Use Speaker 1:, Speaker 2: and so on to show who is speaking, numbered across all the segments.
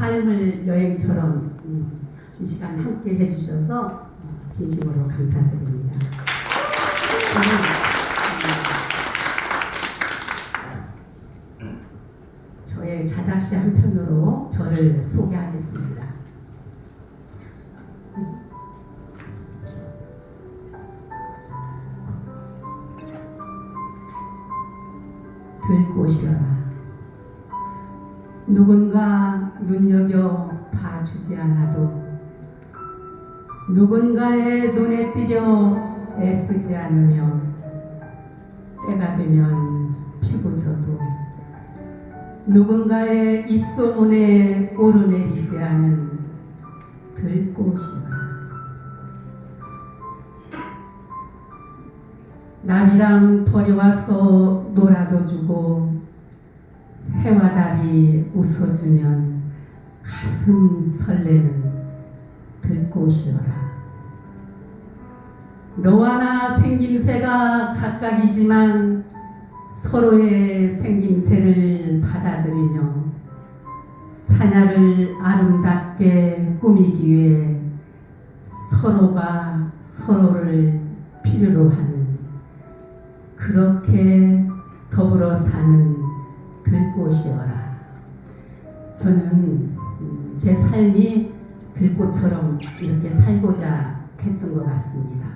Speaker 1: 삶을 여행처럼 이 시간 함께 해주셔서 진심으로 감사드립니다. 저의 자작시 한 편으로 저를 소개하겠습니다. 들꽃이여라. 누군가 눈여겨 봐주지 않아도, 누군가의 눈에 띄려 애쓰지 않으면, 때가 되면 피고 져도 누군가의 입소문에 오르내리지 않은 들꽃이여라. 남이랑 버려와서 놀아도 주고 해와 달이 웃어주면 가슴 설레는 들꽃이여라. 너와 나 생김새가 각각이지만 서로의 생김새를 받아들이며 사냐를 아름답게 꾸미기 위해 서로가 서로를 필요로 하는, 그렇게 더불어 사는 들꽃이여라. 저는 제 삶이 들꽃처럼 이렇게 살고자 했던 것 같습니다.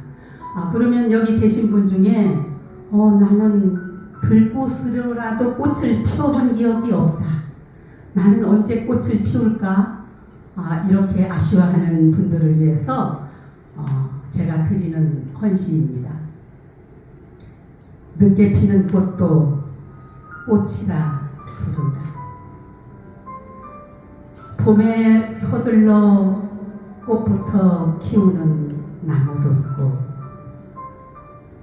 Speaker 1: 그러면 여기 계신 분 중에 나는 들꽃으로라도 꽃을 피워본 기억이 없다, 나는 언제 꽃을 피울까, 이렇게 아쉬워하는 분들을 위해서 제가 드리는 헌시입니다. 늦게 피는 꽃도 꽃이라 부른다. 봄에 서둘러 꽃부터 키우는 나무도 있고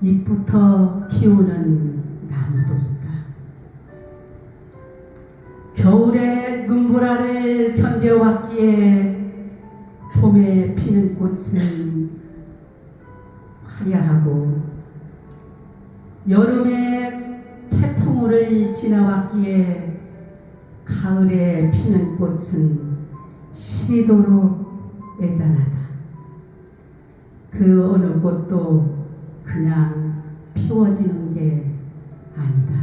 Speaker 1: 잎부터 키우는 나무도 있다. 겨울에 눈보라를 견뎌왔기에 봄에 피는 꽃은 화려하고, 여름에 태풍우를 지나왔기에 가을에 피는 꽃은 시리도록 애잔하다. 그 어느 꽃도 그냥 피워지는 게 아니다.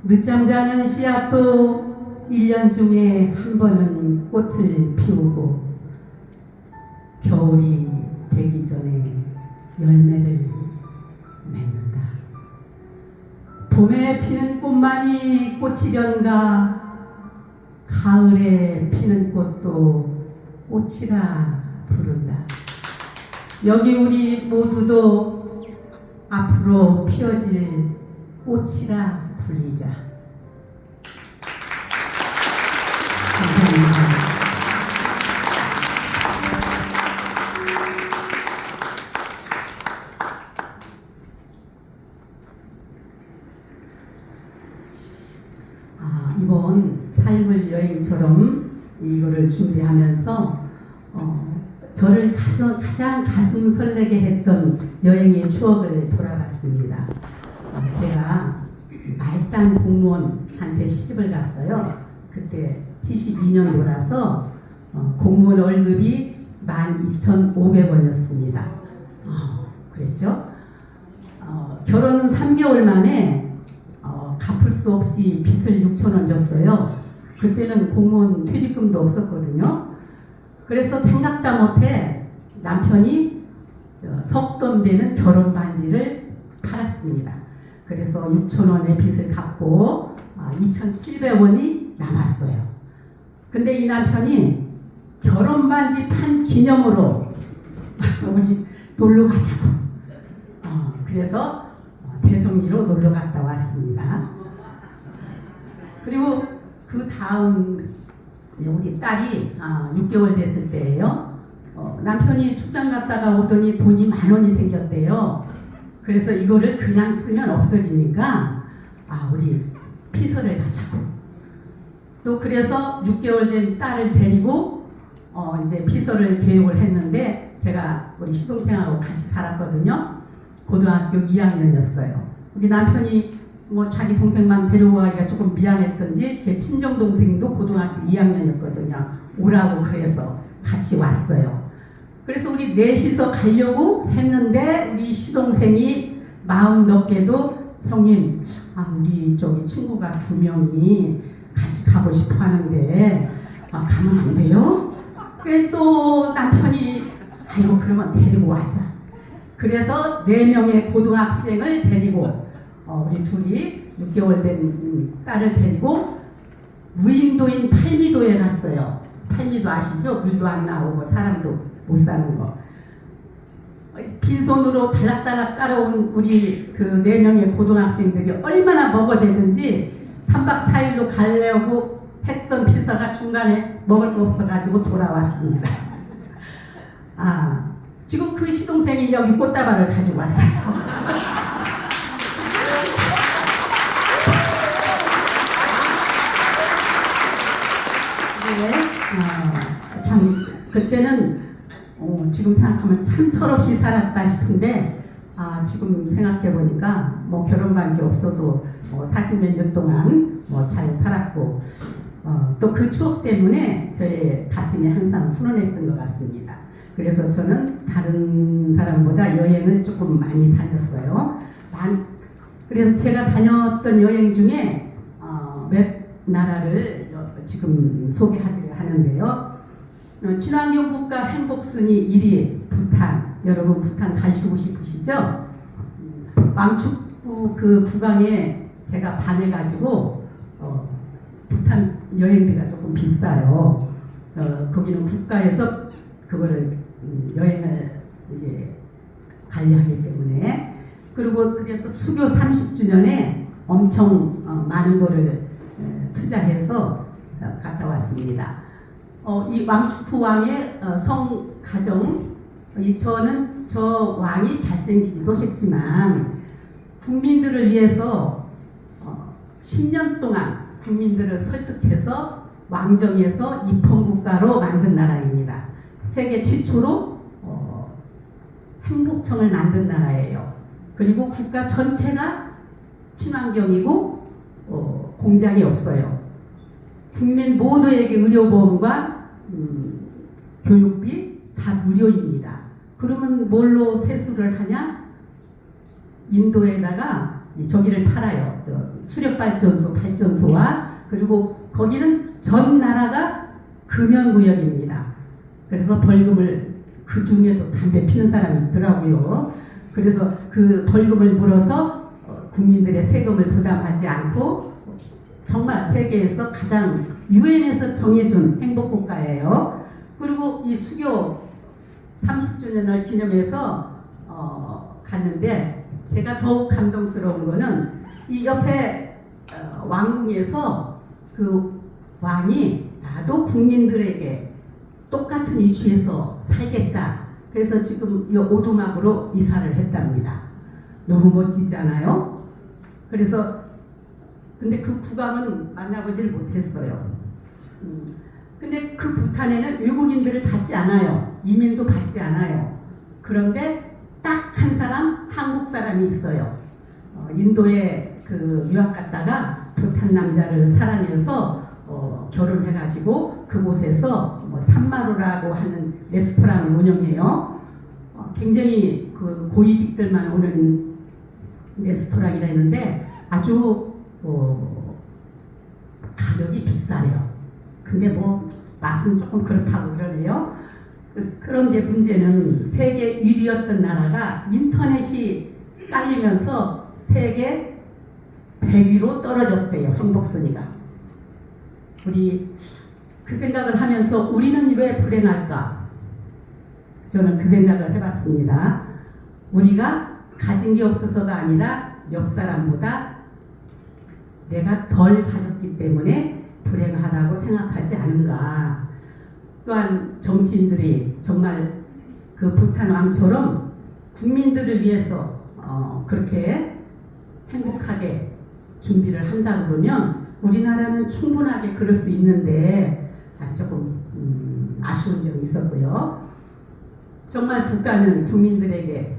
Speaker 1: 늦잠 자는 씨앗도 1년 중에 한 번은 꽃을 피우고 겨울이 되기 전에 열매를 맺는다. 봄에 피는 꽃만이 꽃이련가, 가을에 피는 꽃도 꽃이라 부른다. 여기 우리 모두도 앞으로 피어질 꽃이라 불리자. 감사합니다. 이번 삶을 여행처럼 이거를 준비하면서 저를 가장 가슴 설레게 했던 여행의 추억을 돌아봤습니다. 제가 말단 공무원한테 시집을 갔어요. 그때 72년도라서 공무원 월급이 12,500원이었습니다. 그랬죠? 결혼은 3개월 만에 갚을 수 없이 빚을 6,000원 줬어요. 그때는 공무원 퇴직금도 없었거든요. 그래서 생각다 못해 남편이 석 돈 되는 결혼 반지를 팔았습니다. 그래서 6,000원의 빚을 갚고 2,700원이 남았어요. 근데 이 남편이 결혼 반지 판 기념으로 우리 놀러 가자고. 그래서 대성리로 놀러 갔다 왔습니다. 그리고 그 다음 우리 딸이 6개월 됐을 때예요. 남편이 출장 갔다가 오더니 돈이 10,000원이 생겼대요. 그래서 이거를 그냥 쓰면 없어지니까 우리 피서를 가자고. 또 그래서 6개월 된 딸을 데리고 이제 피서를 개육을 했는데, 제가 우리 시동생하고 같이 살았거든요. 고등학교 2학년이었어요. 우리 남편이 뭐 자기 동생만 데려가기가 조금 미안했던지 제 친정 동생도 고등학교 2학년이었거든요. 오라고 그래서 같이 왔어요. 그래서 우리 넷이서 가려고 했는데 우리 시동생이 마음 높게도 형님, 우리 저기 친구가 2명이 같이 가고 싶어 하는데 가면 안 돼요? 그래 또 남편이 아이고 그러면 데리고 와자. 그래서 4명의 고등학생을 데리고 우리 둘이 6개월 된 딸을 데리고 무인도인 팔미도에 갔어요. 팔미도 아시죠? 물도 안 나오고 사람도 못 사는 거. 빈손으로 달락달락 따라온 우리 그 4명의 고등학생들이 얼마나 먹어대든지 3박 4일로 가려고 했던 비서가 중간에 먹을 거 없어가지고 돌아왔습니다. 지금 그 시동생이 여기 꽃다발을 가지고 왔어요. 참 그때는 지금 생각하면 참 철없이 살았다 싶은데 지금 생각해 보니까 뭐 결혼 반지 없어도 40몇 년 동안 잘 살았고 또 그 추억 때문에 저의 가슴이 항상 훈훈했던 것 같습니다. 그래서 저는 다른 사람보다 여행을 조금 많이 다녔어요. 그래서 제가 다녔던 여행 중에 몇 나라를 지금 소개하려 하는데요. 친환경 국가 행복순위 1위 부탄. 여러분 부탄 가시고 싶으시죠? 왕축부 그 구강에 제가 반해가지고 부탄 여행비가 조금 비싸요. 거기는 국가에서 그거를 여행을 이제 관리하기 때문에. 그리고 그래서 수교 30주년에 엄청 많은 거를 투자해서 갔다 왔습니다. 이 왕축부 왕의 성 가정, 저는 저 왕이 잘생기기도 했지만 국민들을 위해서 10년 동안 국민들을 설득해서 왕정에서 입헌국가로 만든 나라입니다. 세계 최초로 행복청을 만든 나라예요. 그리고 국가 전체가 친환경이고 공장이 없어요. 국민 모두에게 의료보험과 교육비 다 무료입니다. 그러면 뭘로 세수를 하냐? 인도에다가 저기를 팔아요. 수력발전소 발전소와. 그리고 거기는 전 나라가 금연구역입니다. 그래서 벌금을, 그 중에도 담배 피는 사람이 있더라고요. 그래서 그 벌금을 물어서 국민들의 세금을 부담하지 않고 정말 세계에서 가장 유엔에서 정해준 행복국가예요. 그리고 이 수교 30주년을 기념해서 갔는데 제가 더욱 감동스러운 거는 이 옆에 왕궁에서 그 왕이 나도 국민들에게 똑같은 위치에서 살겠다. 그래서 지금 이 오두막으로 이사를 했답니다. 너무 멋지지 않아요? 그래서 근데 그 국왕은 만나보질 못했어요. 근데 그 부탄에는 외국인들을 받지 않아요. 이민도 받지 않아요. 그런데 딱 한 사람, 한국 사람이 있어요. 인도에 그 유학 갔다가 부탄 남자를 사랑해서 결혼해가지고 그곳에서 산마루라고 하는 레스토랑을 운영해요. 굉장히 그 고위직들만 오는 레스토랑이라 했는데 아주 가격이 비싸요. 근데 뭐 맛은 조금 그렇다고 그러네요. 그런데 문제는 세계 1위였던 나라가 인터넷이 깔리면서 세계 100위로 떨어졌대요. 행복순위가. 우리 그 생각을 하면서 우리는 왜 불행할까? 저는 그 생각을 해봤습니다. 우리가 가진 게 없어서가 아니라 옆 사람보다 내가 덜 가졌기 때문에 불행하다고 생각하지 않은가. 또한 정치인들이 정말 그 부탄 왕처럼 국민들을 위해서 그렇게 행복하게 준비를 한다 그러면 우리나라는 충분하게 그럴 수 있는데 조금 아쉬운 점이 있었고요. 정말 국가는 국민들에게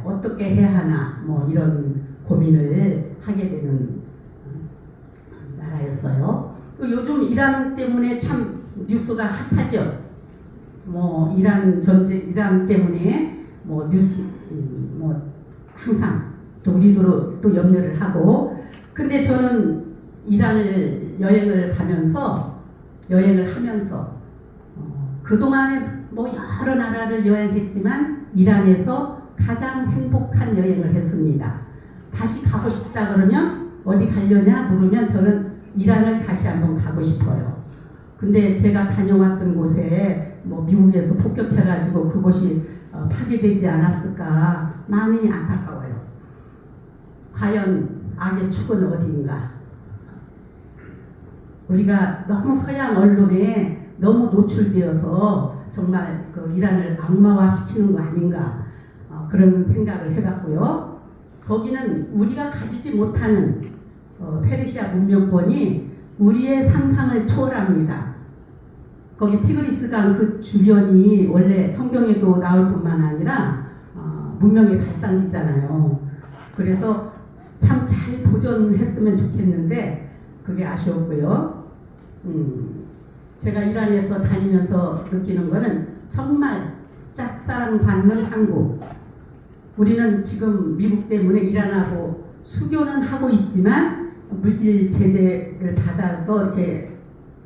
Speaker 1: 어떻게 해야 하나 뭐 이런 고민을 하게 되는 나라였어요. 요즘 이란 때문에 참 뉴스가 핫하죠. 뭐 이란 전쟁, 이란 때문에 뭐 뉴스 뭐 항상 또 우리도 또 염려를 하고. 근데 저는 이란을 여행을 하면서 그동안에 뭐 여러 나라를 여행했지만 이란에서 가장 행복한 여행을 했습니다. 다시 가고 싶다 그러면 어디 가려냐 물으면 저는 이란을 다시 한번 가고 싶어요. 근데 제가 다녀왔던 곳에 뭐 미국에서 폭격해가지고 그곳이 파괴되지 않았을까 많이 안타까워요. 과연 악의 축은 어디인가? 우리가 너무 서양 언론에 너무 노출되어서 정말 그 이란을 악마화시키는 거 아닌가 그런 생각을 해봤고요. 거기는 우리가 가지지 못하는 페르시아 문명권이 우리의 상상을 초월합니다. 거기 티그리스강 그 주변이 원래 성경에도 나올 뿐만 아니라 문명의 발상지잖아요. 그래서 참 잘 보존했으면 좋겠는데 그게 아쉬웠고요. 제가 이란에서 다니면서 느끼는 거는 정말 짝사랑받는 한국. 우리는 지금 미국 때문에 이란하고 수교는 하고 있지만 물질 제재를 받아서 이렇게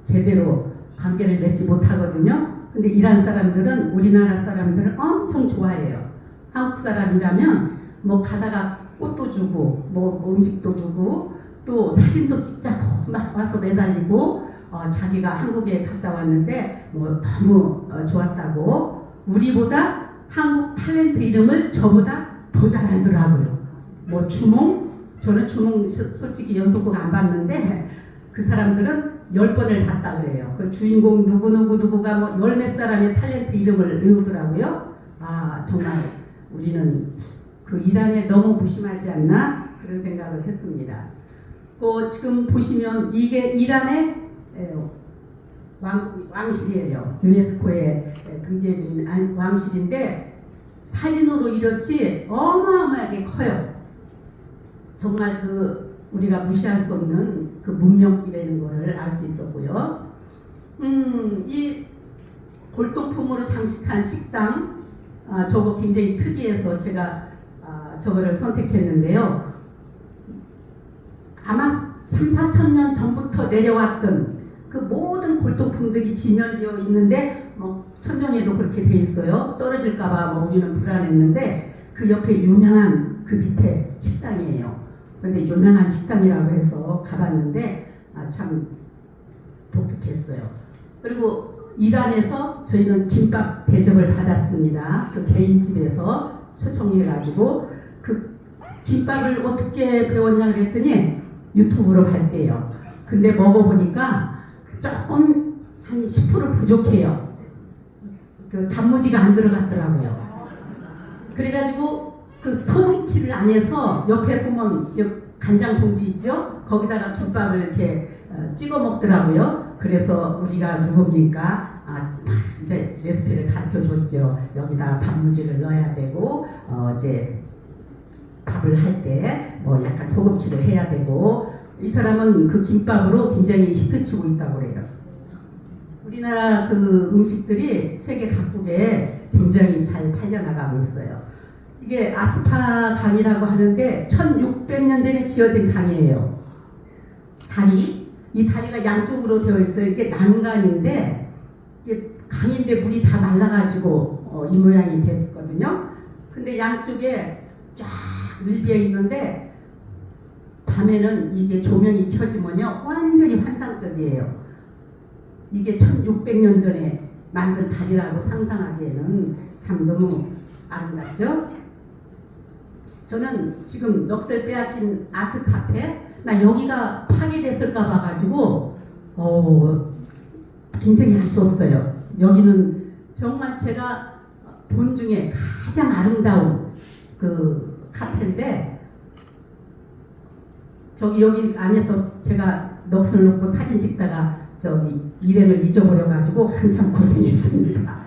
Speaker 1: 제대로 관계를 맺지 못하거든요. 근데 이란 사람들은 우리나라 사람들을 엄청 좋아해요. 한국 사람이라면 뭐 가다가 꽃도 주고 뭐 음식도 주고 또 사진도 찍자고 막 와서 매달리고 자기가 한국에 갔다 왔는데 뭐 너무 좋았다고. 우리보다 한국 탤런트 이름을 저보다 더 잘 알더라고요. 뭐 주몽? 저는 주몽 솔직히 연속극 안 봤는데 그 사람들은 10번을 봤다 그래요. 그 주인공 누구가 뭐 열 몇 사람의 탤런트 이름을 외우더라고요. 아 정말 우리는 그 이란에 너무 무심하지 않나 그런 생각을 했습니다. 지금 보시면 이게 이란의 왕실이에요. 유네스코에 등재된 왕실인데 사진으로 이렇지 어마어마하게 커요. 정말 그 우리가 무시할 수 없는 그 문명이라는 것을 알 수 있었고요. 이 골동품으로 장식한 식당 저거 굉장히 특이해서 제가 저거를 선택했는데요. 아마 3,4천 년 전부터 내려왔던 그 모든 골동품들이 진열되어 있는데 뭐 천정에도 그렇게 돼 있어요. 떨어질까봐 뭐 우리는 불안했는데 그 옆에 유명한 그 밑에 식당이에요. 그런데 유명한 식당이라고 해서 가봤는데 참 독특했어요. 그리고 이란에서 저희는 김밥 대접을 받았습니다. 그 개인집에서 초청해가지고 그 김밥을 어떻게 배웠냐 그랬더니 유튜브로 봤대요. 근데 먹어보니까 조금 한 10% 부족해요. 그 단무지가 안 들어갔더라고요. 그래가지고 그 소금치를 안 해서 옆에 보면 간장 종지 있죠? 거기다가 김밥을 이렇게 찍어 먹더라고요. 그래서 우리가 누굽니까? 이제 레시피를 가르쳐 줬죠. 여기다 단무지를 넣어야 되고, 이제 밥을 할 때 뭐 약간 소금치를 해야 되고, 이 사람은 그 김밥으로 굉장히 히트치고 있다고 그래요. 우리나라 그 음식들이 세계 각국에 굉장히 잘 팔려나가고 있어요. 이게 아스파 강이라고 하는데 1600년 전에 지어진 강이에요. 다리. 이 다리가 양쪽으로 되어 있어요. 이게 난간인데 이게 강인데 물이 다 말라가지고 이 모양이 됐거든요. 근데 양쪽에 쫙 늘비어 있는데 밤에는 이게 조명이 켜지면요 완전히 환상적이에요. 이게 1600년 전에 만든 다리라고 상상하기에는 참 너무 아름답죠? 저는 지금 넋을 빼앗긴 아트 카페, 나 여기가 파괴됐을까 봐가지고 굉장히 아쉬웠어요. 여기는 정말 제가 본 중에 가장 아름다운 그 카페인데 여기 안에서 제가 넋을 놓고 사진 찍다가 일행을 잊어버려가지고 한참 고생했습니다.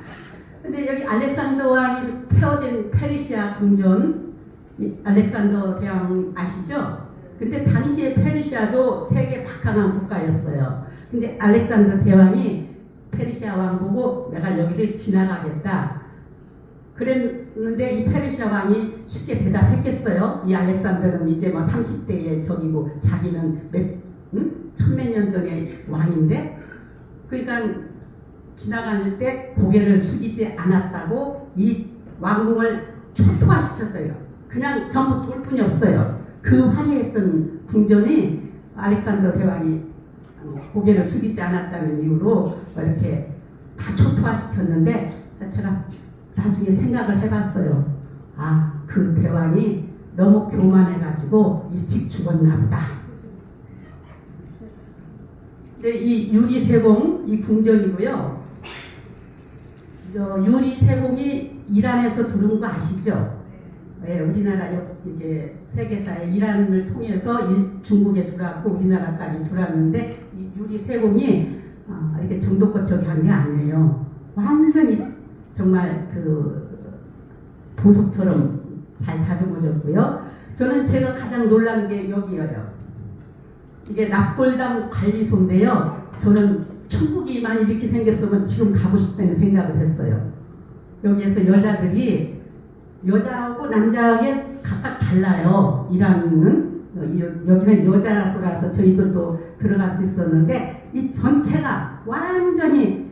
Speaker 1: 근데 여기 알렉산더 왕이 폐허된 페르시아 궁전, 이 알렉산더 대왕 아시죠? 근데 당시에 페르시아도 세계 박강한 국가였어요. 근데 알렉산더 대왕이 페르시아 왕 보고 내가 여기를 지나가겠다. 그랬는데 이 페르시아 왕이 쉽게 대답했겠어요? 이 알렉산더는 이제 뭐 30대의 적이고 자기는 천몇 년 전의 왕인데, 그러니까 지나가는 때 고개를 숙이지 않았다고 이 왕궁을 초토화시켰어요. 그냥 전부 돌 뿐이 없어요. 그 화려했던 궁전이 알렉산더 대왕이 고개를 숙이지 않았다는 이유로 이렇게 다 초토화시켰는데, 제가 나중에 생각을 해봤어요. 아, 그 대왕이 너무 교만해가지고 일찍 죽었나 보다. 근데 이 유리세공, 이 궁전이고요. 유리세공이 이란에서 들어온 거 아시죠? 네, 우리나라 이게 세계사에 이란을 통해서 중국에 들어왔고 우리나라까지 들어왔는데, 이 유리세공이 이렇게 정도껏 저기 한 게 아니에요. 완전히 정말 그 보석처럼 잘 다듬어졌고요. 저는 제가 가장 놀란 게 여기예요. 이게 납골당 관리소인데요. 저는 천국이만 이렇게 생겼으면 지금 가고 싶다는 생각을 했어요. 여기에서 여자들이 여자하고 남자하게 각각 달라요. 이란은 여기는 여자소라서 저희들도 들어갈 수 있었는데, 이 전체가 완전히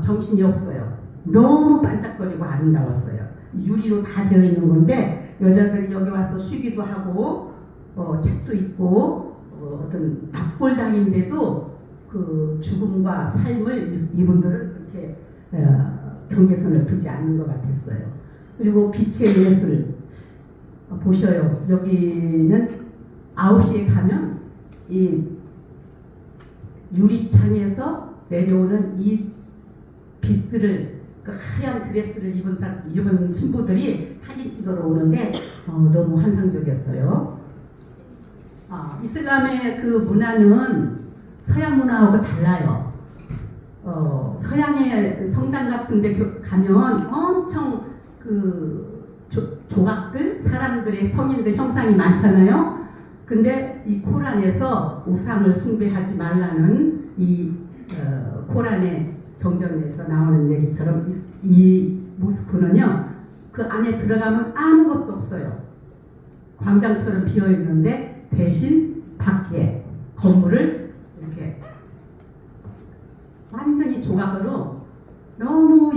Speaker 1: 정신이 없어요. 너무 반짝거리고 아름다웠어요. 유리로 다 되어 있는 건데 여자들이 여기 와서 쉬기도 하고 책도 읽고 어떤 납골당인데도 그 죽음과 삶을 이분들은 그렇게 경계선을 두지 않는 것 같았어요. 그리고 빛의 예술 보셔요. 여기는 9시에 가면 이 유리창에서 내려오는 이 빛들을, 그 하얀 드레스를 입은 신부들이 사진 찍으러 오는데 너무 환상적이었어요. 이슬람의 그 문화는 서양 문화하고 달라요. 서양의 성당 같은 데 가면 엄청 그 조각들, 사람들의 성인들 형상이 많잖아요. 근데 이 코란에서 우상을 숭배하지 말라는 이 코란의 경전에서 나오는 얘기처럼 이 모스크는요, 그 안에 들어가면 아무것도 없어요. 광장처럼 비어 있는데 대신 밖에 건물을 이렇게 완전히 조각으로 너무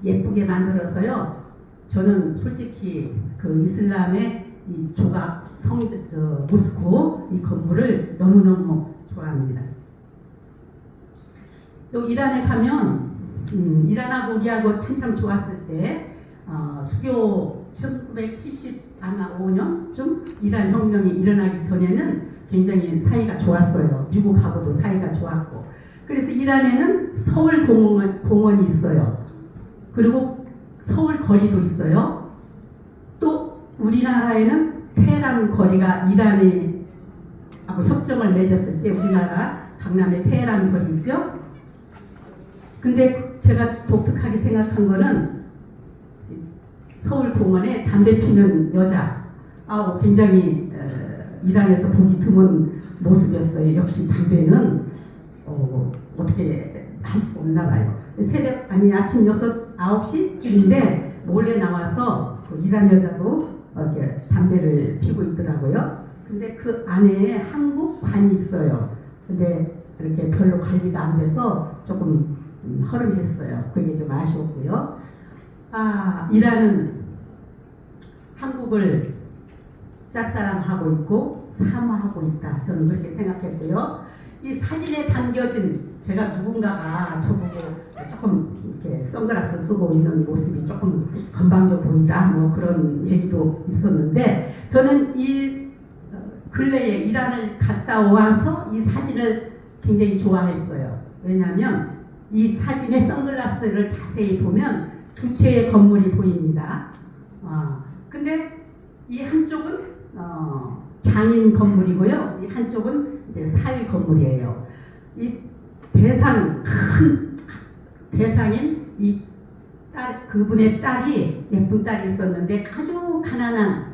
Speaker 1: 예쁘게 만들어서요. 저는 솔직히 그 이슬람의 이 조각 모스크 이 건물을 너무너무 좋아합니다. 또 이란에 가면 이란하고 우리하고 한참 좋았을 때 수교 1975년쯤 이란 혁명이 일어나기 전에는 굉장히 사이가 좋았어요. 미국하고도 사이가 좋았고. 그래서 이란에는 서울 공원이 있어요. 그리고 서울 거리도 있어요. 또 우리나라에는 테헤란 거리가 이란하고 협정을 맺었을 때 우리나라 강남에 테헤란 거리 있죠. 근데 제가 독특하게 생각한 거는 서울 공원에 담배 피는 여자, 굉장히 이란에서 보기 드문 모습이었어요. 역시 담배는 어떻게 할 수가 없나 봐요. 아침 6, 9시쯤인데 몰래 나와서 이란 여자도 이렇게 담배를 피고 있더라고요. 근데 그 안에 한국관이 있어요. 근데 이렇게 별로 관리가 안 돼서 조금 허름했어요. 그게 좀 아쉬웠고요. 이란은 한국을 짝사랑하고 있고 사모하고 있다. 저는 그렇게 생각했고요. 이 사진에 담겨진, 제가 누군가가 저보고 조금 이렇게 선글라스 쓰고 있는 모습이 조금 건방져 보인다, 뭐 그런 얘기도 있었는데, 저는 이 근래에 이란을 갔다 와서 이 사진을 굉장히 좋아했어요. 왜냐하면 이 사진의 선글라스를 자세히 보면 두 채의 건물이 보입니다. 근데 이 한쪽은 장인 건물이고요. 이 한쪽은 이제 사회 건물이에요. 이 큰 대상인 이 그분의 딸이 예쁜 딸이 있었는데 아주 가난한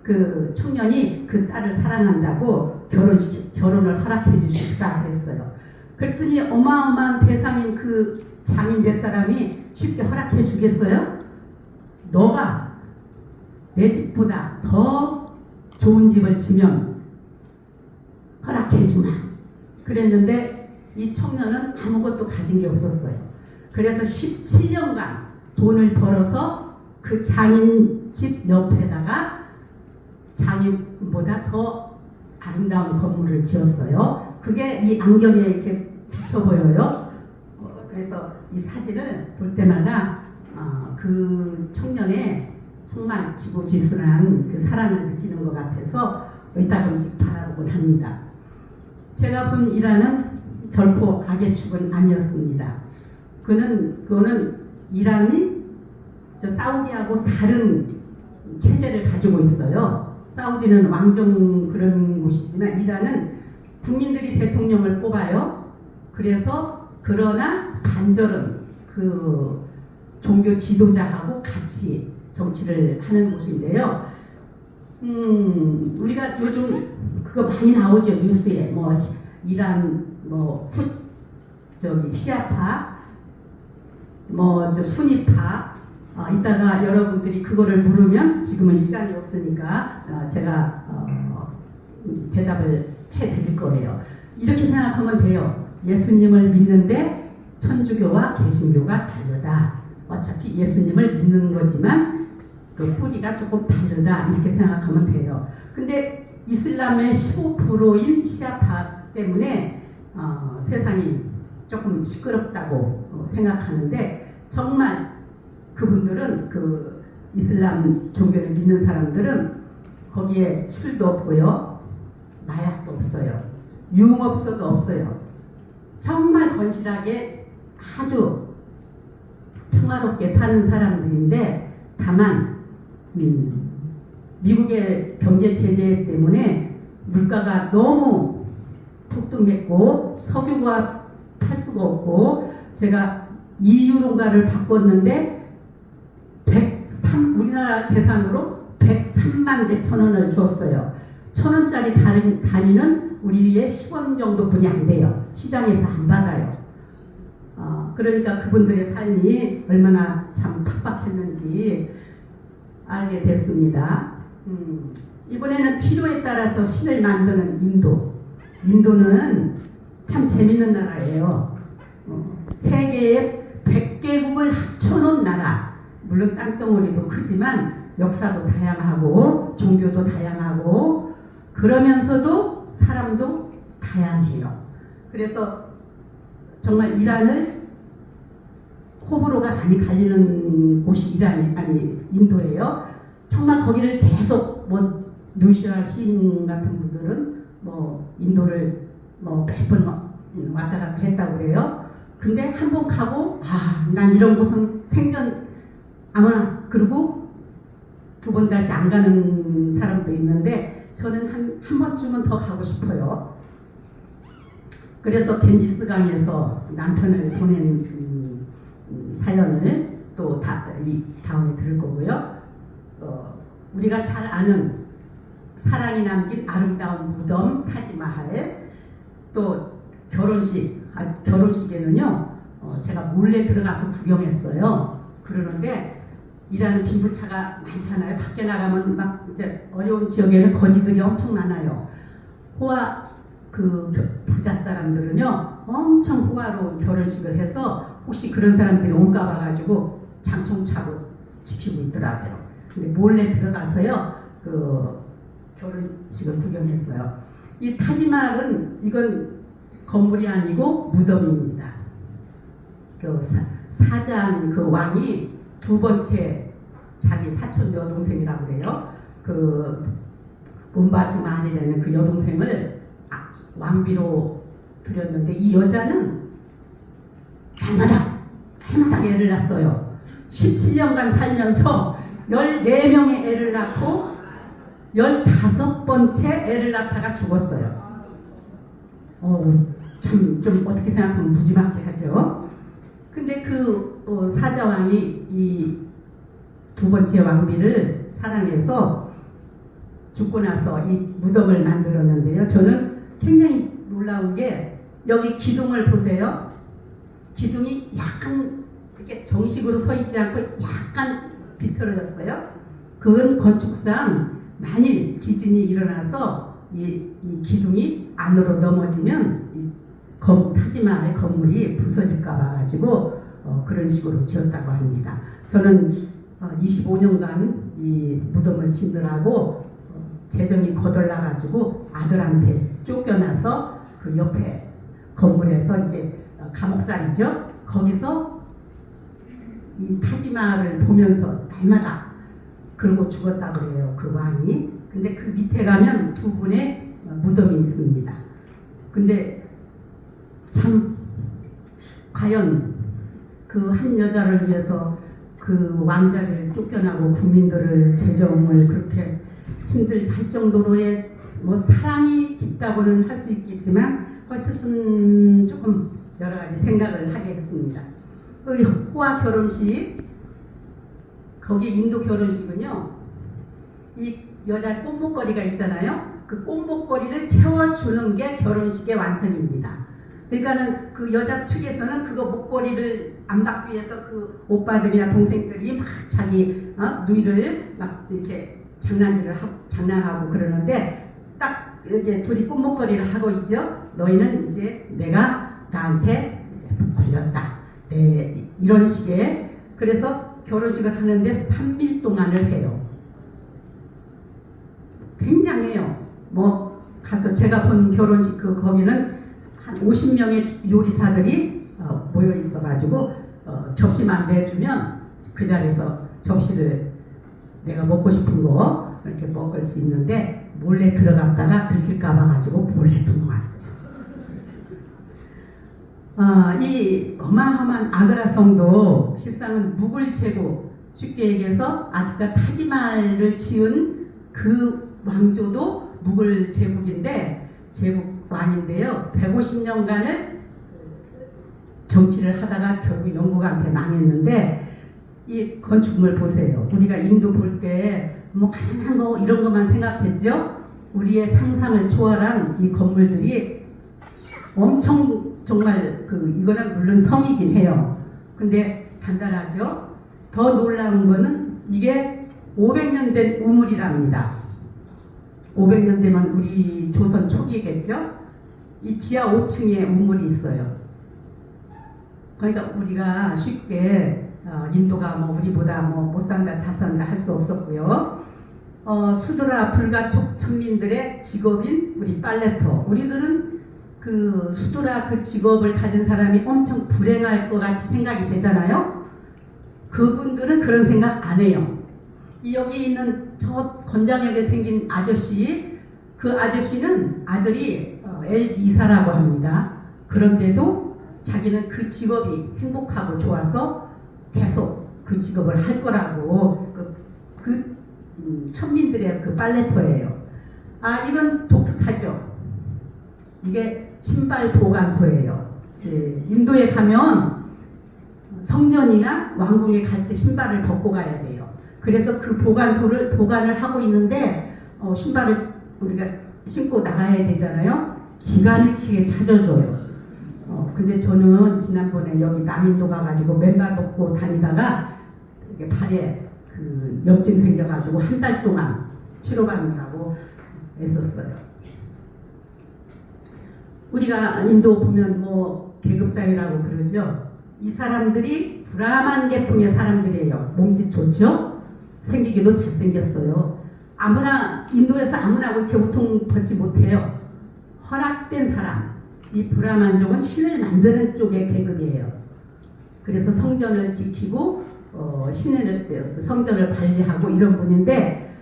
Speaker 1: 그 청년이 그 딸을 사랑한다고 결혼을 허락해 주십사 그랬어요. 그랬더니 어마어마한 대상인 그 장인 몇 사람이 쉽게 허락해 주겠어요? 너가 내 집보다 더 좋은 집을 지면 허락해 주마. 그랬는데 이 청년은 아무것도 가진 게 없었어요. 그래서 17년간 돈을 벌어서 그 장인 집 옆에다가 장인보다 더 아름다운 건물을 지었어요. 그게 이 안경에 이렇게 비쳐 보여요. 그래서 이 사진을 볼 때마다 그 청년의 정말 지고지순한 그 사랑을 느끼는 것 같아서 이따금씩 바라보곤 합니다. 제가 본 이란은 결코 악의 축은 아니었습니다. 그거는 이란이 사우디하고 다른 체제를 가지고 있어요. 사우디는 왕정 그런 곳이지만 이란은 국민들이 대통령을 뽑아요. 그래서 그러나 반절은 그 종교 지도자하고 같이 정치를 하는 곳인데요. 우리가 요즘 그거 많이 나오죠. 뉴스에 뭐 이란 시아파 수니파 이따가 여러분들이 그거를 물으면 지금은 시간이 없으니까 제가 대답을 해드릴 거예요. 이렇게 생각하면 돼요. 예수님을 믿는데 천주교와 개신교가 다르다. 어차피 예수님을 믿는 거지만 그 뿌리가 조금 다르다. 이렇게 생각하면 돼요. 근데 이슬람의 15%인 시아파 때문에 세상이 조금 시끄럽다고 생각하는데 정말 그분들은 그 이슬람 종교를 믿는 사람들은 거기에 술도 없고요. 마약도 없어요. 유흥업소도 없어요. 정말 건실하게 아주 평화롭게 사는 사람들인데 다만 미국의 경제 제재 때문에 물가가 너무 폭등했고 석유가 팔 수가 없고 제가 2유로가를 바꿨는데 우리나라 계산으로 103만 대1,000 원을 줬어요. 1,000원짜리 단위는 우리의 10원 정도뿐이 안 돼요. 시장에서 안 받아요. 그러니까 그분들의 삶이 얼마나 참 팍팍했는지 알게 됐습니다. 이번에는 필요에 따라서 신을 만드는 인도는 참 재밌는 나라예요. 세계에 100개국을 합쳐놓은 나라. 물론 땅덩어리도 크지만 역사도 다양하고 종교도 다양하고 그러면서도 사람도 다양해요. 그래서 정말 이란을 호불호가 많이 갈리는 곳이 인도예요. 정말 거기를 계속 누시아 시인 같은 분들은 인도를 몇 번 왔다 갔다 했다고 그래요. 근데 한 번 가고 난 이런 곳은 생전 아무나 그러고 두 번 다시 안 가는 사람도 있는데 저는 한 번쯤은 더 가고 싶어요. 그래서 겐지스강에서 남편을 보낸 사연을 또 다음에 들을 거고요. 우리가 잘 아는 사랑이 남긴 아름다운 무덤 타지마할 또 결혼식에는요 제가 몰래 들어가서 구경했어요. 그러는데 일하는 빈부차가 많잖아요. 밖에 나가면 막 이제 어려운 지역에는 거지들이 엄청 많아요. 부자 사람들은요 엄청 호화로운 결혼식을 해서 혹시 그런 사람들이 올까 봐가지고 장총 차고 지키고 있더라고요. 근데 몰래 들어가서요 그 결혼식을 구경했어요. 이 타지마할은 이건 건물이 아니고 무덤입니다. 그 사장 그 왕이 두 번째 자기 사촌 여동생이라고 그래요. 그 문바즈만이라는 그 여동생을 왕비로 들였는데 이 여자는 해마다 애를 낳았어요. 17년간 살면서 14명의 애를 낳고 15번째 애를 낳다가 죽었어요. 참 좀 어떻게 생각하면 무지막지하죠. 근데 그 사자왕이 이 두 번째 왕비를 사랑해서 죽고 나서 이 무덤을 만들었는데요. 저는 굉장히 놀라운 게 여기 기둥을 보세요. 기둥이 약간 이렇게 정식으로 서 있지 않고 약간 비틀어졌어요. 그건 건축상 만일 지진이 일어나서 이 기둥이 안으로 넘어지면 타지마할 건물이 부서질까 봐 가지고 그런 식으로 지었다고 합니다. 저는 25년간 이 무덤을 짓느라고 재정이 거덜나 가지고 아들한테 쫓겨나서 그 옆에 건물에서 이제 감옥살이죠. 거기서 이 타지마할을 보면서 날마다 그러고 죽었다고 그래요. 그 왕이. 근데 그 밑에 가면 두 분의 무덤이 있습니다. 근데 참 과연 그 한 여자를 위해서 그 왕자를 쫓겨나고 국민들을 재정을 그렇게 힘들게 할 정도로의 뭐 사랑이 깊다고는 할 수 있겠지만 어쨌든 조금 여러 가지 생각을 하게 했습니다. 그 호화 결혼식, 거기 인도 결혼식은요, 이 여자 꽃목걸이가 있잖아요. 그 꽃목걸이를 채워주는 게 결혼식의 완성입니다. 그러니까는 그 여자 측에서는 그거 목걸이를 안 받기 위해서 그 오빠들이나 동생들이 막 자기 누이를 막 이렇게 장난하고 그러는데 딱 이렇게 둘이 꽃목걸이를 하고 있죠. 너희는 이제 내가 나한테 이제 걸렸다. 네, 이런 식의. 그래서 결혼식을 하는데 3일 동안을 해요. 굉장해요. 뭐 가서 제가 본 결혼식 거기는 한 50명의 요리사들이 모여 있어가지고 접시만 내주면 그 자리에서 접시를 내가 먹고 싶은 거 이렇게 먹을 수 있는데 몰래 들어갔다가 들킬까봐 가지고 몰래 도망왔어요. 이 어마어마한 아그라 성도 실상은 무굴 제국, 쉽게 얘기해서 아직까지 타지마할을 지은 그 왕조도 무굴 제국인데 제국 왕인데요. 150년간을 정치를 하다가 결국 영국한테 망했는데 이 건축물 보세요. 우리가 인도 볼 때 뭐 가난한 거 이런 것만 생각했죠. 우리의 상상을 초월한 이 건물들이 엄청 정말 이거는 물론 성이긴 해요. 근데 단단하죠. 더 놀라운 거는 이게 500년 된 우물이랍니다. 500년 되면 우리 조선 초기겠죠. 이 지하 5층에 우물이 있어요. 그러니까 우리가 쉽게 인도가 뭐 우리보다 뭐 못 산다 잘 산다 할 수 없었고요. 수드라 불가촉 천민들의 직업인 우리 빨래터, 우리들은 그 수드라 그 직업을 가진 사람이 엄청 불행할 것 같이 생각이 되잖아요. 그분들은 그런 생각 안 해요. 여기 있는 저 건장하게 생긴 아저씨, 그 아저씨는 아들이 LG 이사라고 합니다. 그런데도 자기는 그 직업이 행복하고 좋아서 계속 그 직업을 할 거라고 천민들의 그 빨래터예요. 이건 독특하죠. 이게 신발 보관소예요. 인도에 가면 성전이나 왕궁에 갈 때 신발을 벗고 가야 돼요. 그래서 그 보관소를 보관을 하고 있는데 신발을 우리가 신고 나가야 되잖아요. 기가 막히게 찾아줘요. 근데 저는 지난번에 여기 남인도 가가지고 맨발 벗고 다니다가 발에 그 염증 생겨가지고 한 달 동안 치료받느라고 애썼어요. 우리가 인도 보면 뭐 계급사회라고 그러죠. 이 사람들이 브라만 계통의 사람들이에요. 몸짓 좋죠? 생기기도 잘생겼어요. 아무나 인도에서 아무나 그렇게 우통 벗지 못해요. 허락된 사람. 이 브라만족은 신을 만드는 쪽의 계급이에요. 그래서 성전을 지키고 성전을 관리하고 이런 분인데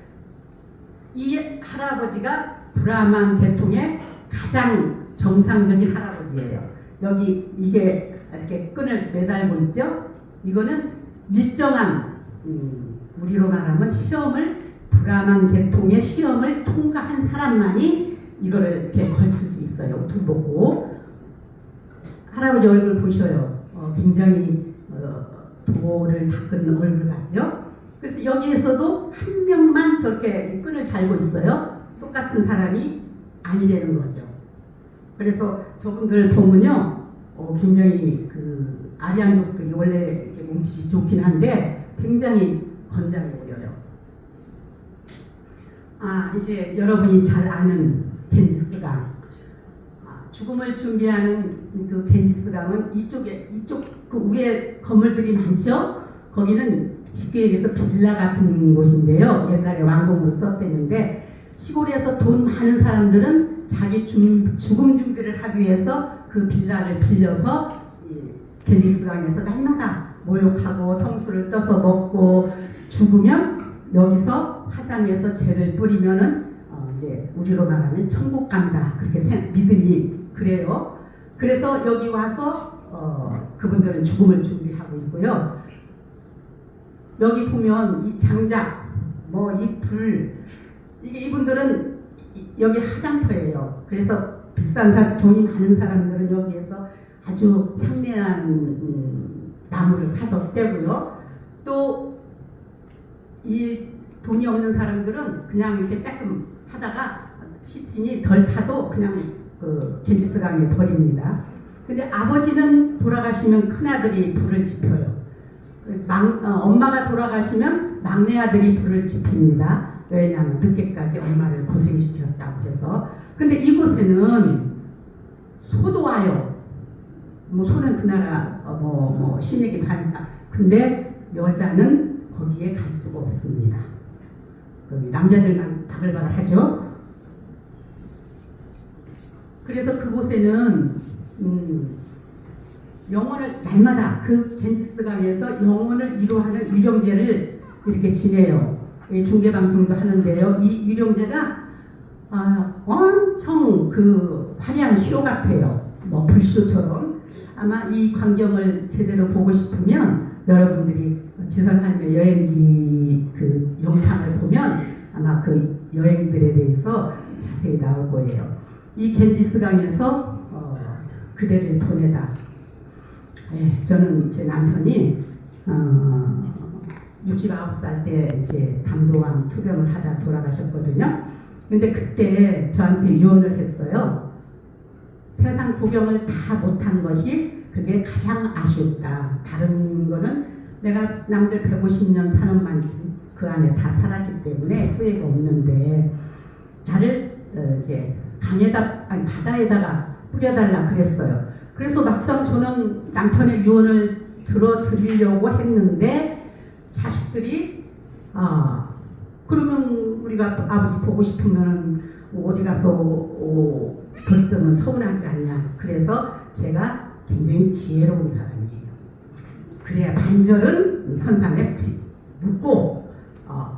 Speaker 1: 이 할아버지가 브라만 계통의 가장 정상적인 할아버지예요. 여기 이게 이렇게 끈을 매달고 있죠. 이거는 일정한 우리로 말하면 브라만 계통의 시험을 통과한 사람만이 이거를 이렇게 걸칠 수 있어요. 우통 보고 할아버지 얼굴 보셔요. 굉장히 도를 닦은 얼굴 같죠? 그래서 여기에서도 한 명만 저렇게 끈을 달고 있어요. 똑같은 사람이 아니라는 거죠. 그래서 저분들 보면요, 굉장히 그 아리안족들이 원래 이렇게 몸짓이 좋긴 한데 굉장히 건장해 보여요. 이제 여러분이 잘 아는 겐지스강. 죽음을 준비하는 그 겐지스강은 이쪽 그 위에 건물들이 많죠? 거기는 쉽게 얘기해서 빌라 같은 곳인데요. 옛날에 왕궁으로 썼댔는데 시골에서 돈 많은 사람들은 자기 죽음 준비를 하기 위해서 그 빌라를 빌려서 겐지스강에서 날마다 목욕하고 성수를 떠서 먹고 죽으면 여기서 화장해서 죄를 뿌리면은 이제 우리로 말하면 천국 간다 그렇게 믿음이 그래요. 그래서 여기 와서 그분들은 죽음을 준비하고 있고요. 여기 보면 이 장작, 뭐 이 불, 이게 이분들은 여기 화장터예요. 그래서 비싼 돈이 많은 사람들은 여기에서 아주 향내나는 나무를 사서 떼고요. 또 이 돈이 없는 사람들은 그냥 이렇게 조금 하다가 시친이 덜 타도 그냥 그 겐지스강에 버립니다. 근데 아버지는 돌아가시면 큰아들이 불을 지펴요. 엄마가 돌아가시면 막내 아들이 불을 지핍니다. 왜냐하면 늦게까지 엄마를 고생시켰다고 해서. 근데 이곳에는 소도 와요. 뭐 소는 그 나라 신에게 가니까. 근데 여자는 거기에 갈 수가 없습니다. 남자들만 바글바글 하죠. 그래서 그곳에는 영혼을 날마다 그 겐지스강에서 영혼을 위로하는 유령제를 이렇게 지내요. 중계방송도 하는데요. 이 유령제가 엄청 그 화려한 쇼 같아요. 뭐 불쇼처럼. 아마 이 광경을 제대로 보고 싶으면 여러분들이 지선할매 여행기 그 영상을 보면 아마 그 여행들에 대해서 자세히 나올 거예요. 이 겐지스강에서 그대를 보내다. 저는 제 남편이 69살 때 이제 담도암 투병을 하다 돌아가셨거든요. 근데 그때 저한테 유언을 했어요. 세상 구경을 다 못한 것이 그게 가장 아쉽다. 다른 거는 내가 남들 150년 사는 만큼 그 안에 다 살았기 때문에 후회가 없는데 나를 이제 바다에다가 뿌려달라 그랬어요. 그래서 막상 저는 남편의 유언을 들어드리려고 했는데 자식들이 그러면 우리가 아버지 보고 싶으면 어디 가서 볼 때는 서운하지 않냐. 그래서 제가 굉장히 지혜로운 사람이에요. 그래야 반절은 선상에 묻고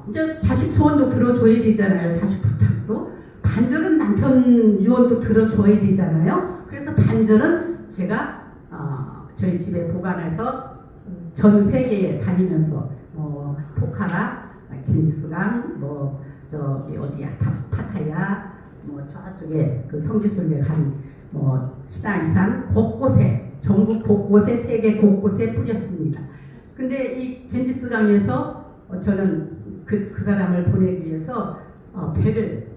Speaker 1: 이제 자식 소원도 들어줘야 되잖아요. 자식 부탁도. 반절은 남편 유언도 들어줘야 되잖아요. 그래서 반절은 제가 저희 집에 보관해서 전 세계에 다니면서 포카라, 겐지스강, 저기 어디야 파타야, 저쪽에 그 성지순례 간 시다이산 곳곳에 전국 곳곳에 세계 곳곳에 뿌렸습니다. 근데 이 겐지스강에서 저는 그 사람을 보내기 위해서 배를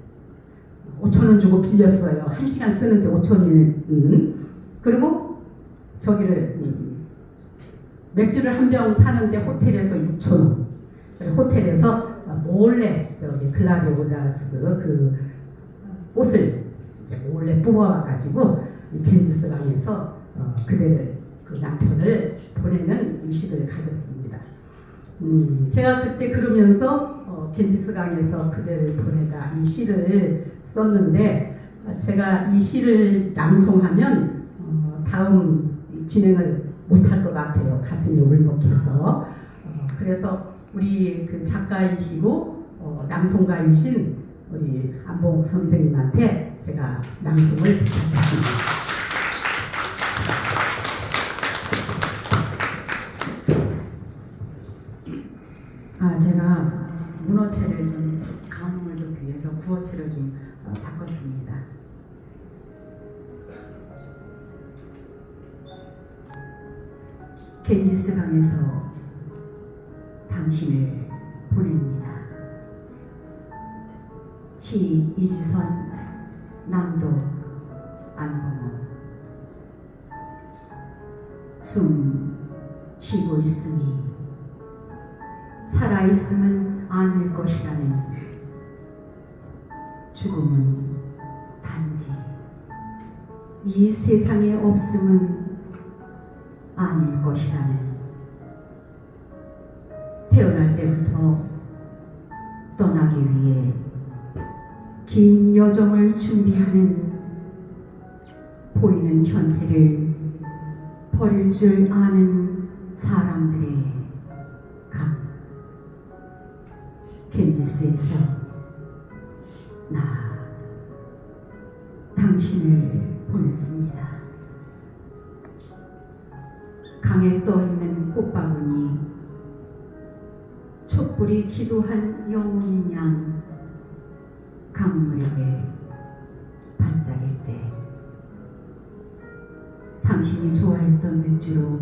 Speaker 1: 5,000원 주고 빌렸어요. 1시간 쓰는데 5,000원. 그리고 저기를 맥주를 한 병 사는데 호텔에서 6,000원. 호텔에서 몰래 저기 글라디오다스 그 옷을 이제 몰래 뽑아가지고 겐지스강에서 그대를 그 남편을 보내는 의식을 가졌습니다. 제가 그때 그러면서 겐지스강에서 그대를 보내다 이 시를 썼는데 제가 이 시를 낭송하면 다음 진행을 못할 것 같아요. 가슴이 울먹해서. 그래서 우리 그 작가이시고 낭송가이신 우리 안봉 선생님한테 제가 낭송을 부탁드립니다.
Speaker 2: 제가 문어체를 좀 감흥을 줬기 위해서 구어체를 좀 바꿨습니다. 겐지스 강에서 당신을 보냅니다. 시 이지선, 낭독 안봉호. 숨 쉬고 있으니 살아있음은 아닐 것이라는, 죽음은 단지 이 세상에 없음은 아닐 것이라는, 태어날 때부터 떠나기 위해 긴 여정을 준비하는, 보이는 현세를 버릴 줄 아는 사람들의 강. 겐지스에서 나 당신을 보냈습니다. 강에 떠있는 꽃바구니, 촛불이 기도한 영혼인 양 강물에게 반짝일 때, 당신이 좋아했던 맥주로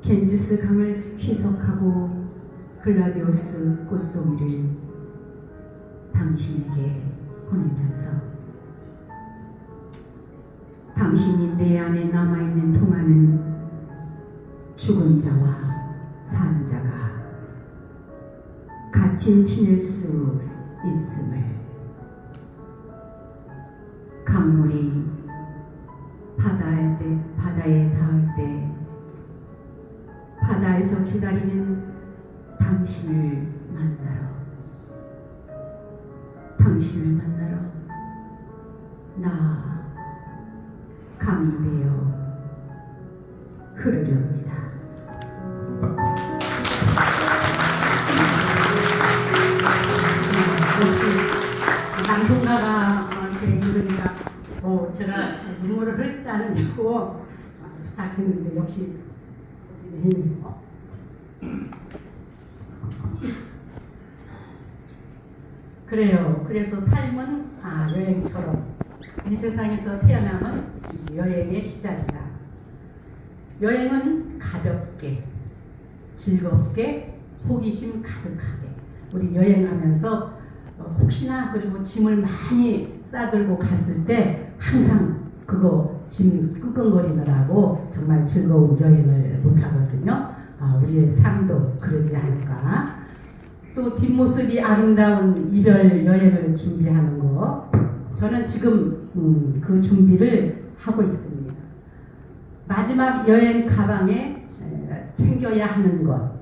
Speaker 2: 겐지스 강을 희석하고 글라디오스 꽃송이를 당신에게 보내면서, 당신이 내 안에 남아있는 동안은 죽은 자와 사는 자가 같이 지낼 수 있음을, 강물이 바다에 닿을 때 바다에서 기다리는 당신을 만나러 나 강이 되어 흐르렵니다.
Speaker 1: 역시 낭송가가 이렇게 부르니까 제가 눈물을 흘리지 않으려고 부탁했는데 역시 힘이. 그래요. 그래서 삶은 여행처럼 이 세상에서 태어남은 여행의 시작이다. 여행은 가볍게, 즐겁게, 호기심 가득하게. 우리 여행하면서 혹시나, 그리고 짐을 많이 싸들고 갔을 때 항상 그거 짐 끙끙거리느라고 정말 즐거운 여행을 못하거든요. 우리의 삶도 그러지 않을까. 또 뒷모습이 아름다운 이별 여행을 준비하는 거, 저는 지금 그 준비를 하고 있습니다. 마지막 여행 가방에 챙겨야 하는 것,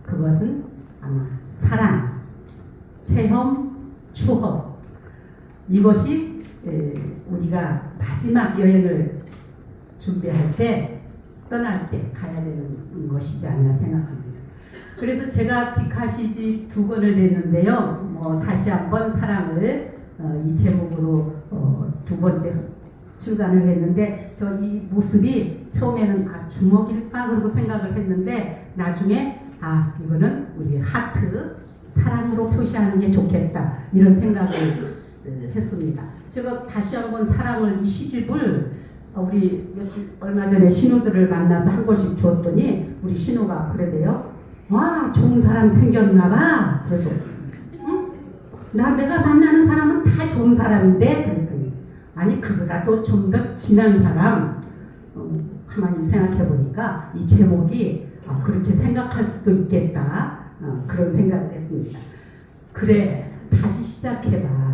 Speaker 1: 그것은 아마 사랑, 체험, 추억, 이것이 우리가 마지막 여행을 준비할 때, 떠날 때 가야 되는 것이지 않나 생각합니다. 그래서 제가 디카시지 2권을 냈는데요. 다시 한번 사랑을 이 제목으로 2번째 출간을 했는데, 저 이 모습이 처음에는 주먹일까 그러고 생각을 했는데, 나중에 이거는 우리 하트, 사랑으로 표시하는 게 좋겠다, 이런 생각을 했습니다. 제가 다시 한번 사랑을, 이 시집을 우리 얼마 전에 신우들을 만나서 한 권씩 주었더니 우리 신우가 그러대요. 와, 좋은 사람 생겼나봐. 그래서 내가 만나는 사람은 다 좋은 사람인데, 그랬더니 아니, 그보다 또 좀 더 진한 사람. 가만히 생각해 보니까 이 제목이 그렇게 생각할 수도 있겠다, 그런 생각을 했습니다. 그래, 다시 시작해봐.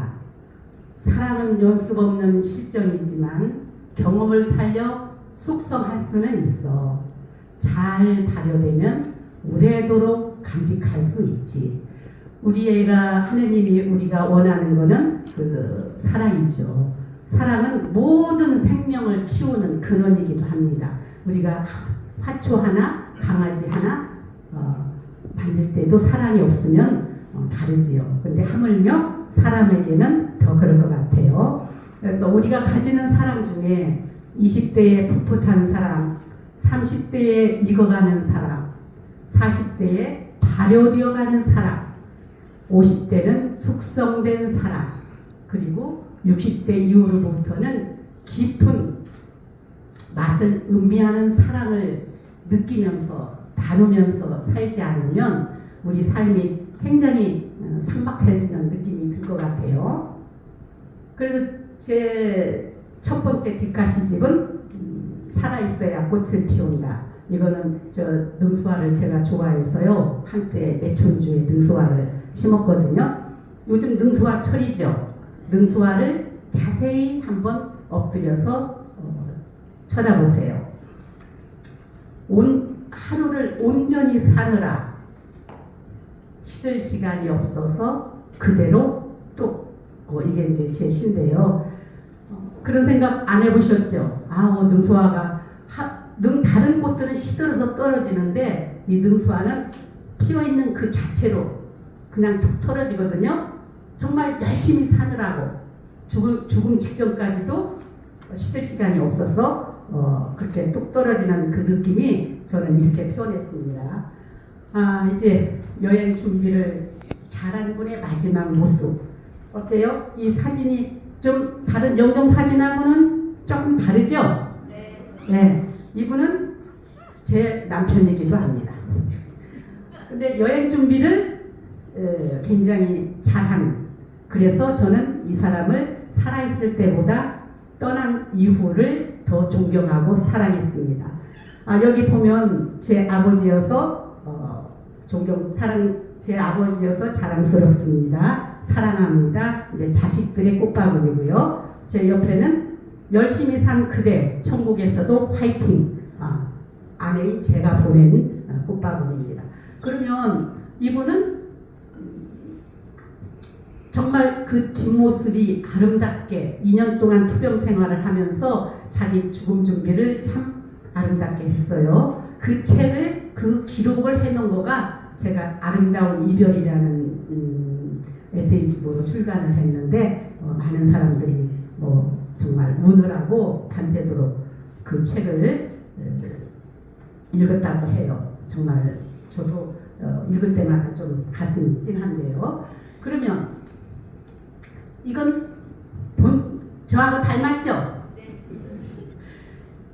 Speaker 1: 사랑은 연습 없는 실전이지만 경험을 살려 숙성할 수는 있어. 잘 발효되면 오래도록 간직할 수 있지. 우리 애가, 하느님이 우리가 원하는 거는 그 사랑이죠. 사랑은 모든 생명을 키우는 근원이기도 합니다. 우리가 화초 하나, 강아지 하나 만질 때도 사랑이 없으면 다르지요. 근데 하물며 사람에게는 더 그럴 것 같아요. 그래서 우리가 가지는 사랑 중에 20대에 풋풋한 사랑, 30대에 익어가는 사랑, 40대에 발효되어가는 사랑, 50대는 숙성된 사랑, 그리고 60대 이후로부터는 깊은 맛을 음미하는 사랑을 느끼면서 나누면서 살지 않으면 우리 삶이 굉장히 삭막해지는 느낌이 들 것 같아요. 그래서 제 첫 번째 뒷가시집은 살아있어야 꽃을 피운다. 이거는 저 능수화를 제가 좋아해서요. 한때 매천주에 능수화를 심었거든요. 요즘 능수화 철이죠. 능수화를 자세히 한번 엎드려서 쳐다보세요. 하루를 온전히 사느라 쉴 시간이 없어서 그대로 또 이게 이제 제 시인데요. 그런 생각 안 해보셨죠? 능수화가 다른 꽃들은 시들어서 떨어지는데 이 능수화는 피어있는 그 자체로 그냥 툭 떨어지거든요. 정말 열심히 사느라고 죽음 직전까지도 쉴 시간이 없어서 그렇게 뚝 떨어지는 그 느낌이 저는 이렇게 표현했습니다. 이제 여행 준비를 잘한 분의 마지막 모습 어때요? 이 사진이 좀 다른 영정 사진하고는 조금 다르죠? 네. 이분은 제 남편이기도 합니다. 근데 여행 준비를 굉장히 잘한, 그래서 저는 이 사람을 살아있을 때보다 떠난 이후를 더 존경하고 사랑했습니다. 여기 보면 제 아버지여서 제 아버지여서 자랑스럽습니다. 사랑합니다. 이제 자식들의 꽃바구니고요. 제 옆에는 열심히 산 그대, 천국에서도 화이팅. 아내인 제가 보낸 꽃바구니입니다. 그러면 이분은 정말 그 뒷모습이 아름답게 2년 동안 투병 생활을 하면서 자기 죽음 준비를 참 아름답게 했어요. 그 책을, 그 기록을 해놓은 거가 제가 아름다운 이별이라는 에세이집으로 출간을 했는데 많은 사람들이 정말 우느라고 밤새도록 그 책을 읽었다고 해요. 정말 저도 읽을 때마다 좀 가슴이 찡한데요. 그러면 이건 저하고 닮았죠?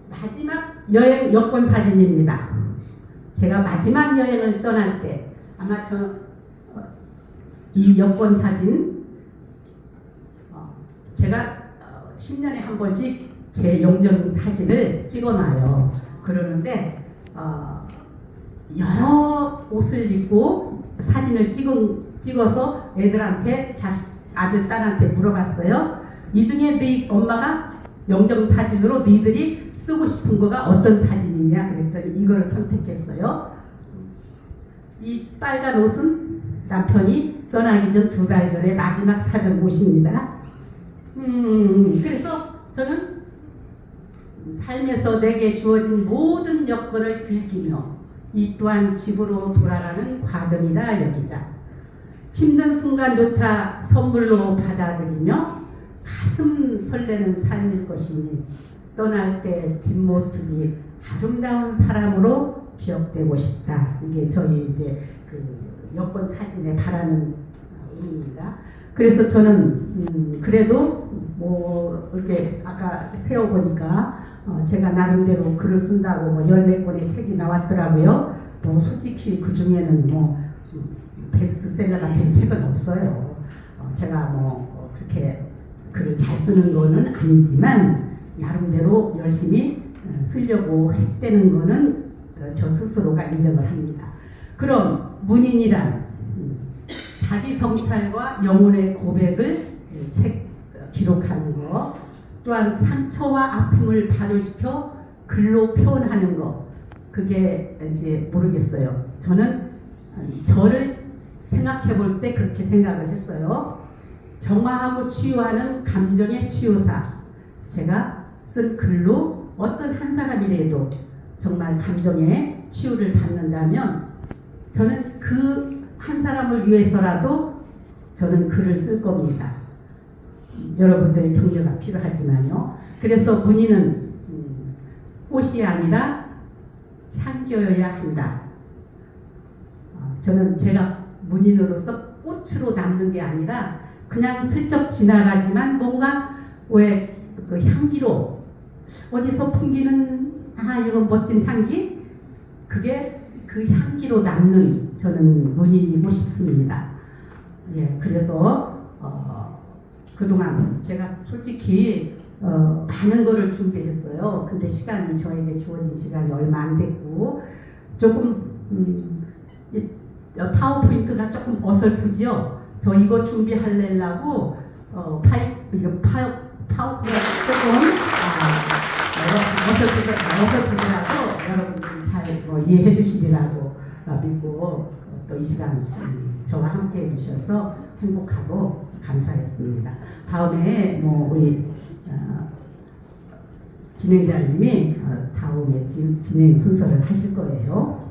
Speaker 1: 마지막 여행 여권 사진입니다. 제가 마지막 여행을 떠날 때 아마 이 여권 사진 제가 10년에 한 번씩 제 영정 사진을 찍어놔요. 그러는데 여러 옷을 입고 사진을 찍어서 애들한테 아들 딸한테 물어봤어요. 이 중에 네 엄마가 영정 사진으로 너희들이 쓰고 싶은 거가 어떤 사진이냐 그랬더니 이걸 선택했어요. 이 빨간 옷은 남편이 떠나기 전 2달 전에 마지막 사전 옷입니다. 그래서 저는 삶에서 내게 주어진 모든 여건을 즐기며 이 또한 집으로 돌아가는 과정이라 여기자. 힘든 순간조차 선물로 받아들이며 가슴 설레는 삶일 것이니 떠날 때 뒷모습이 아름다운 사람으로 기억되고 싶다. 이게 저희 이제 그 여권 사진에 바라는 의미입니다. 그래서 저는 그래도 이렇게 아까 세어보니까 제가 나름대로 글을 쓴다고 14권의 책이 나왔더라고요. 솔직히 그 중에는 베스트셀러가 된 책은 없어요. 제가 그렇게 글을 잘 쓰는 거는 아니지만 나름대로 열심히 쓰려고 했다는 거는 저 스스로가 인정을 합니다. 그럼 문인이란 자기 성찰과 영혼의 고백을 기록하는 거, 또한 상처와 아픔을 발효시켜 글로 표현하는 거, 그게 이제 모르겠어요. 저는 저를 생각해 볼 때 그렇게 생각을 했어요. 정화하고 치유하는 감정의 치유사. 제가 쓴 글로 어떤 한 사람이라도 정말 감정의 치유를 받는다면 저는 그 한 사람을 위해서라도 저는 글을 쓸 겁니다. 여러분들의 격려가 필요하지만요. 그래서 문인은 꽃이 아니라 향기여야 한다. 저는 제가 문인으로서 꽃으로 남는 게 아니라 그냥 슬쩍 지나가지만 뭔가 왜 그 향기로 어디서 풍기는 이건 멋진 향기? 그게 그 향기로 남는 저는 문이고 싶습니다. 예, 그래서 그동안 제가 솔직히 많은 거를 준비했어요. 근데 시간이 저에게 주어진 시간이 얼마 안 됐고 조금 파워포인트가 조금 어설프지요. 저 이거 준비하려고 파워포인트가 조금 어설프더라도 여러분들이 잘 이해해 주시리라고 믿고 또 이 시간 저와 함께 해주셔서 행복하고 감사했습니다. 다음에 우리 진행자님이 다음에 진행 순서를 하실 거예요.